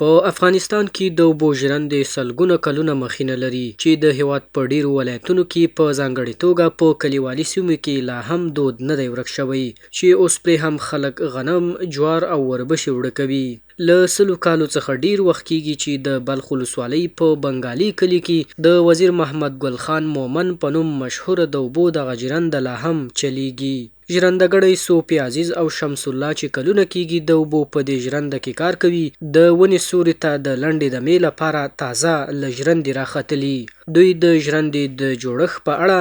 په افغانستان کې د اوبو ژرندې سلګونه کلونه مخینه لري چې د هیواد په ډیرو ولایتونو کې په ځانګړې توګه په کلیوالي سیمو کې لا هم دود نه دی ورک شوی چې اوس پرې هم خلک غنم، جوار او وربشې وړه کوي. له 100 کالو څخه ډیر وخت کېږي چې د بلخ ولسوالۍ په بنګالي کلي کې د وزیر محمد ګل خان مومن په نوم مشهوره د اوبو دغه ژرنده لا هم چلیږي. ژرندګړی صوفي عزیز او شمس الله چې کلونه کېږي د اوبو په دې ژرنده کې کار کوي، د ونې سوري ته د لنډې دمې لپاره تازه له ژرندې راختلي. دوی د ژرندې د جوړښت په اړه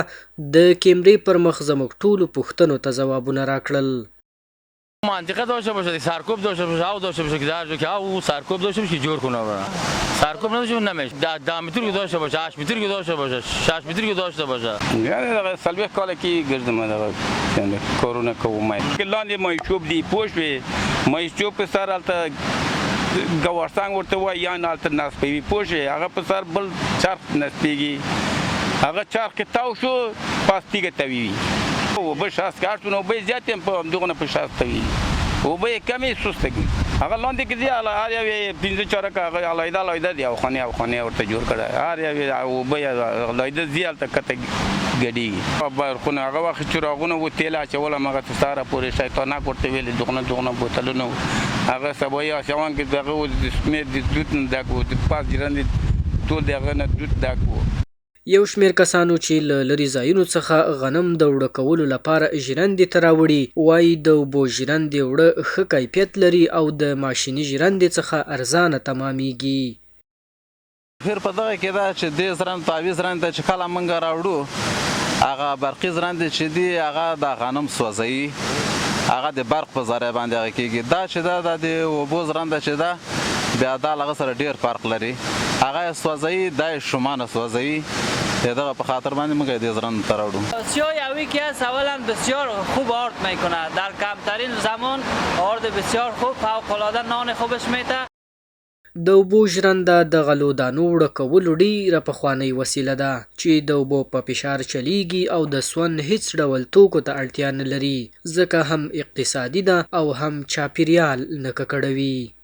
د کیمرې پر مخ زموږ ټولو پوښتنو ته ځوابونه راکړل. منطقه داشته باشه، سرکوب داشته باشه، او داشته باشه که در که او سرکوب داشته باشه جور کنه برا سرکوب نداشته نمیشه. 10 متر که داشته باشه، 8 متر که داشته باشه، 6 متر که داشته باشه. یعنی سالوی کاله کی گردم دغه کرونا کوم لاندې مې چوب دی پوش وی مې چوب په سر الته ګورسنګ ورته وای یا نه الته ناس پی پوش هغه په سر بل چرخ نسپیږي هغه چرخ تاو شو پاستیګه توی او به شاس کارتونو به زیاتم په دغه په شاس توی او به کمی سستګي هغه لاندې کې دی هر یو 15 چارکه هغه علایده دی او خانه ورته جوړ کړه هر یو او به علایده زیات کته ګډي خبر خو هغه وخت چې راغونه و تیل اچول مغه ساره پورې شیطان ورته ویل دغه بوتلونو هغه سبویا شوان کې دغه د سمې د دوت نه دغه د پاس جرندې ټول دغه نه دوت دغه یو شمېر کسانو چې له لرې ځایونو څخه غنم د وړه کولو لپاره ژرندې ته راوړي وایي د اوبو ژرندې وړه ښه کیفیت لري او د ماشیني ژرندې څخه ارزانه تمامیږي. خیر په دغه کې دا چې د زرند تعویض زرند چې کله موږ راوړو هغه برقي زرند چې دی هغه د غنم سوځوي هغه د برق په ذریعه باندې کېږي. دا چې دا د اوبو زرند چې دا بیا دا لغه سره ډیر فرق لري هغه سوځوي د شومان سوځوي دغه په خاطر باندې موږ د زرند تراوړو. بسیار یوی که است اولا بسیار خوب آرد میکنه در کمترین زمان آرد بسیار خوب فوق العاده نان خوبش میده. د اوبو ژرنده د غلو دانو وړه کولو ډیره پخوانۍ وسیله ده چې د اوبو په فشار چلیږي او د سون هیڅ ډول توکو ته اړتیا نه لري ځکه هم اقتصادي ده او هم چاپیریال نه ککړوي.